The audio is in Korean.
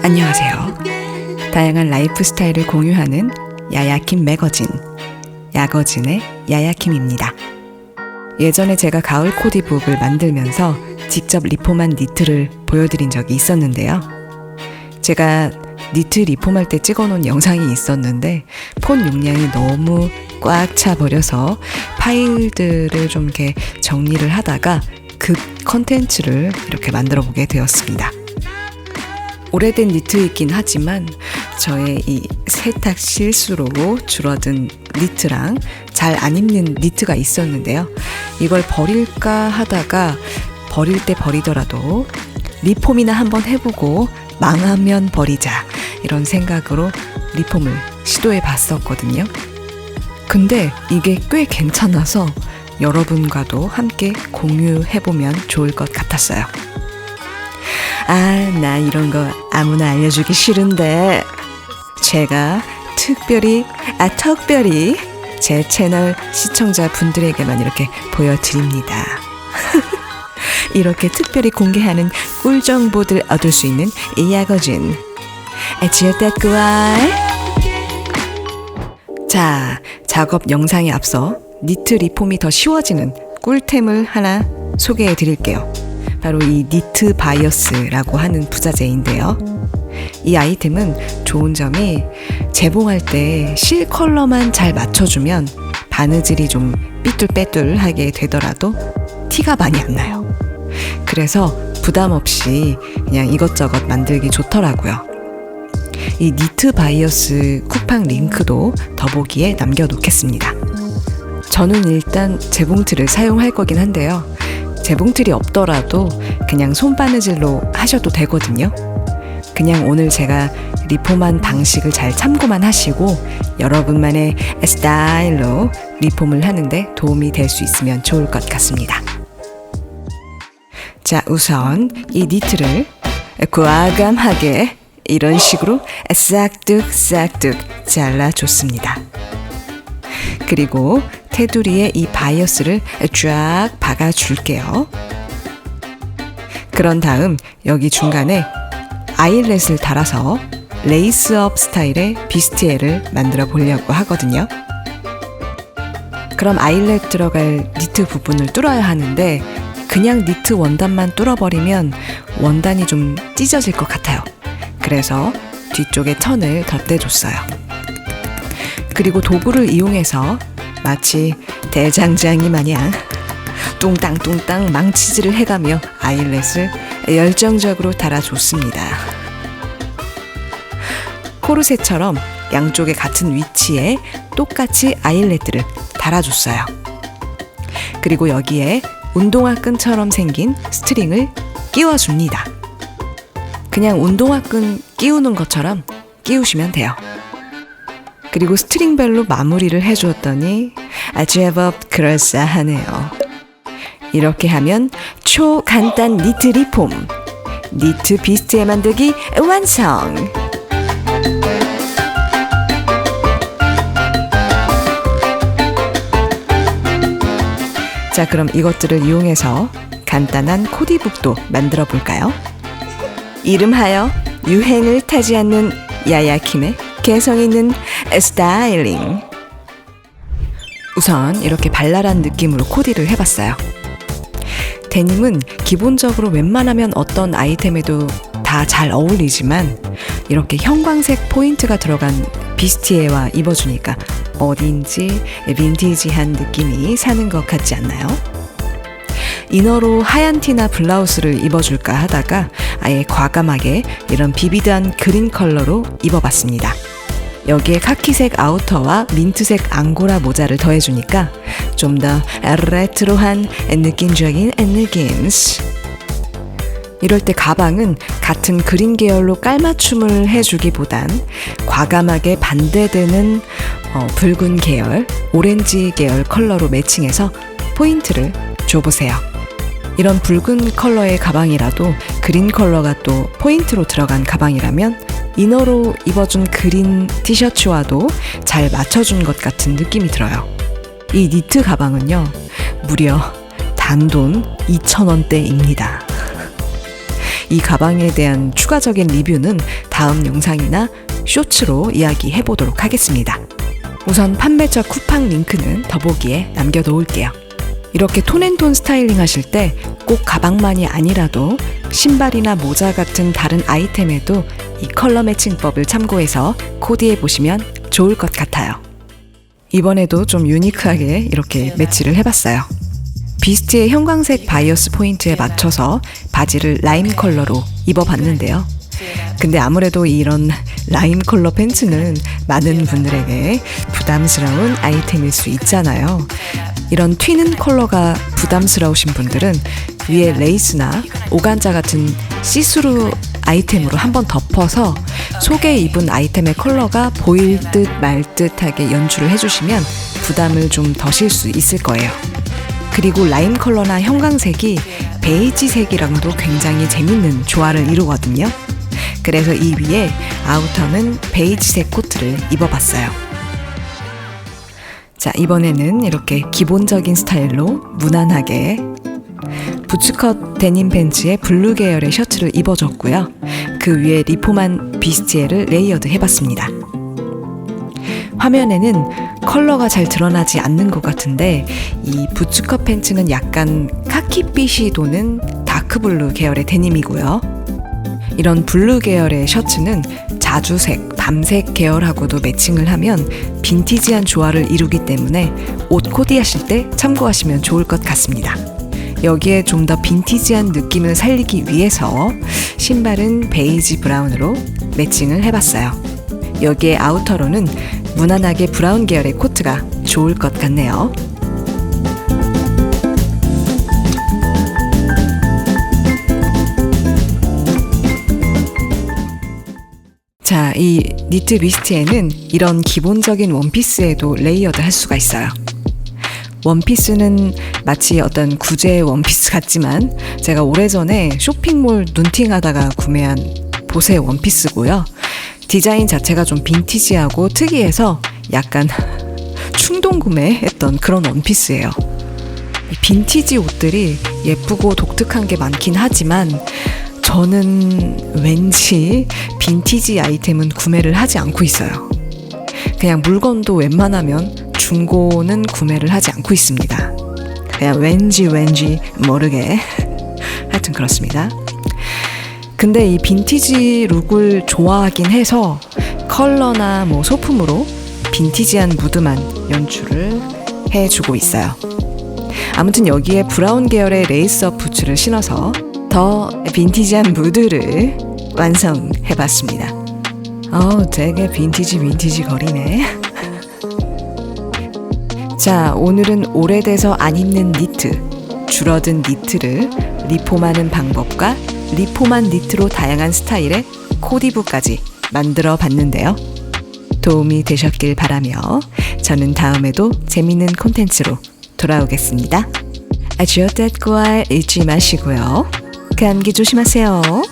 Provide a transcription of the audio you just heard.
안녕하세요. 다양한 라이프 스타일을 공유하는 야야킴 매거진, 야거진의 야야킴입니다. 예전에 제가 가을 코디북을 만들면서 직접 리폼한 니트를 보여드린 적이 있었는데요. 제가 니트 리폼할 때 찍어놓은 영상이 있었는데 폰 용량이 너무 꽉 차버려서 파일들을 좀 이렇게 정리를 하다가 급 컨텐츠를 이렇게 만들어 보게 되었습니다. 오래된 니트이긴 하지만 저의 이 세탁 실수로 줄어든 니트랑 잘 안 입는 니트가 있었는데요. 이걸 버릴까 하다가 버릴 때 버리더라도 리폼이나 한번 해보고 망하면 버리자 이런 생각으로 리폼을 시도해 봤었거든요. 근데 이게 꽤 괜찮아서 여러분과도 함께 공유해보면 좋을 것 같았어요. 나 이런 거 아무나 알려주기 싫은데 제가 특별히 제 채널 시청자분들에게만 이렇게 보여드립니다. 이렇게 특별히 공개하는 꿀 정보들 얻을 수 있는 이 야거진. 자, 작업 영상에 앞서 니트 리폼이 더 쉬워지는 꿀템을 하나 소개해 드릴게요. 바로 이 니트 바이어스라고 하는 부자재인데요. 이 아이템은 좋은 점이 재봉할 때 실 컬러만 잘 맞춰주면 바느질이 좀 삐뚤빼뚤하게 되더라도 티가 많이 안 나요. 그래서 부담 없이 그냥 이것저것 만들기 좋더라고요. 이 니트 바이어스 쿠팡 링크도 더보기에 남겨놓겠습니다. 저는 일단 재봉틀을 사용할 거긴 한데요. 재봉틀이 없더라도 그냥 손바느질로 하셔도 되거든요. 그냥 오늘 제가 리폼한 방식을 잘 참고만 하시고 여러분만의 스타일로 리폼을 하는데 도움이 될 수 있으면 좋을 것 같습니다. 자, 우선 이 니트를 과감하게 이런 식으로 싹둑 잘라줬습니다. 그리고 테두리에 이 바이어스를 쫙 박아줄게요. 그런 다음 여기 중간에 아이렛을 달아서 레이스업 스타일의 비스티에를 만들어 보려고 하거든요. 그럼 아이렛 들어갈 니트 부분을 뚫어야 하는데 그냥 니트 원단만 뚫어버리면 원단이 좀 찢어질 것 같아요. 그래서 뒤쪽에 천을 덧대줬어요. 그리고 도구를 이용해서 마치 대장장이 마냥 뚱땅뚱땅 망치질을 해가며 아이렛을 열정적으로 달아줬습니다. 코르셋처럼 양쪽에 같은 위치에 똑같이 아이렛들을 달아줬어요. 그리고 여기에 운동화 끈처럼 생긴 스트링을 끼워줍니다. 그냥 운동화 끈 끼우는 것처럼 끼우시면 돼요. 그리고 스트링별로 마무리를 해주었더니 제법 그럴싸하네요. 이렇게 하면 초간단 니트 리폼, 니트 비스트에 만들기 완성! 자, 그럼 이것들을 이용해서 간단한 코디북도 만들어 볼까요? 이름하여 유행을 타지 않는 야야킴의 개성 있는 스타일링. 우선 이렇게 발랄한 느낌으로 코디를 해봤어요. 데님은 기본적으로 웬만하면 어떤 아이템에도 다 잘 어울리지만 이렇게 형광색 포인트가 들어간 비스티에와 입어주니까 어딘지 빈티지한 느낌이 사는 것 같지 않나요? 이너로 하얀 티나 블라우스를 입어줄까 하다가 아예 과감하게 이런 비비드한 그린 컬러로 입어봤습니다. 여기에 카키색 아우터와 민트색 앙고라 모자를 더해주니까 좀 더 레트로한 느낌적인 느낌스. 이럴 때 가방은 같은 그린 계열로 깔맞춤을 해주기보단 과감하게 반대되는 붉은 계열, 오렌지 계열 컬러로 매칭해서 포인트를 줘보세요. 이런 붉은 컬러의 가방이라도 그린 컬러가 또 포인트로 들어간 가방이라면 이너로 입어준 그린 티셔츠와도 잘 맞춰준 것 같은 느낌이 들어요. 이 니트 가방은요, 무려 단돈 2,000원대입니다. 이 가방에 대한 추가적인 리뷰는 다음 영상이나 쇼츠로 이야기해 보도록 하겠습니다. 우선 판매처 쿠팡 링크는 더보기에 남겨놓을게요. 이렇게 톤앤톤 스타일링 하실 때 꼭 가방만이 아니라도 신발이나 모자 같은 다른 아이템에도 이 컬러 매칭법을 참고해서 코디해 보시면 좋을 것 같아요. 이번에도 좀 유니크하게 이렇게 매치를 해봤어요. 비스트의 형광색 바이어스 포인트에 맞춰서 바지를 라임 컬러로 입어봤는데요. 근데 아무래도 이런 라임 컬러 팬츠는 많은 분들에게 부담스러운 아이템일 수 있잖아요. 이런 튀는 컬러가 부담스러우신 분들은 위에 레이스나 오간자 같은 시스루 아이템으로 한번 덮어서 속에 입은 아이템의 컬러가 보일 듯 말 듯하게 연출을 해주시면 부담을 좀 더실 수 있을 거예요. 그리고 라임 컬러나 형광색이 베이지색이랑도 굉장히 재밌는 조화를 이루거든요. 그래서 이 위에 아우터는 베이지색 코트를 입어봤어요. 자, 이번에는 이렇게 기본적인 스타일로 무난하게 부츠컷 데님 팬츠에 블루 계열의 셔츠를 입어줬고요. 그 위에 리폼한 비스티에를 레이어드 해봤습니다. 화면에는 컬러가 잘 드러나지 않는 것 같은데 이 부츠컷 팬츠는 약간 카키빛이 도는 다크블루 계열의 데님이고요. 이런 블루 계열의 셔츠는 자주색, 밤색 계열하고도 매칭을 하면 빈티지한 조화를 이루기 때문에 옷 코디하실 때 참고하시면 좋을 것 같습니다. 여기에 좀 더 빈티지한 느낌을 살리기 위해서 신발은 베이지 브라운으로 매칭을 해봤어요. 여기에 아우터로는 무난하게 브라운 계열의 코트가 좋을 것 같네요. 자, 이 니트 비스트에는 이런 기본적인 원피스에도 레이어드 할 수가 있어요. 원피스는 마치 어떤 구제 원피스 같지만 제가 오래전에 쇼핑몰 눈팅하다가 구매한 보세 원피스고요. 디자인 자체가 좀 빈티지하고 특이해서 약간 충동 구매했던 그런 원피스예요. 빈티지 옷들이 예쁘고 독특한 게 많긴 하지만 저는 왠지 빈티지 아이템은 구매를 하지 않고 있어요. 그냥 물건도 웬만하면 중고는 구매를 하지 않고 있습니다. 그냥 왠지 모르게 하여튼 그렇습니다. 근데 이 빈티지 룩을 좋아하긴 해서 컬러나 뭐 소품으로 빈티지한 무드만 연출을 해주고 있어요. 아무튼 여기에 브라운 계열의 레이스업 부츠를 신어서 더 빈티지한 무드를 완성해봤습니다. 되게 빈티지 거리네. 자, 오늘은 오래돼서 안 입는 니트, 줄어든 니트를 리폼하는 방법과 리폼한 니트로 다양한 스타일의 코디부까지 만들어 봤는데요. 도움이 되셨길 바라며 저는 다음에도 재밌는 콘텐츠로 돌아오겠습니다. 아주어댓 말 잊지 마시고요. 감기 조심하세요.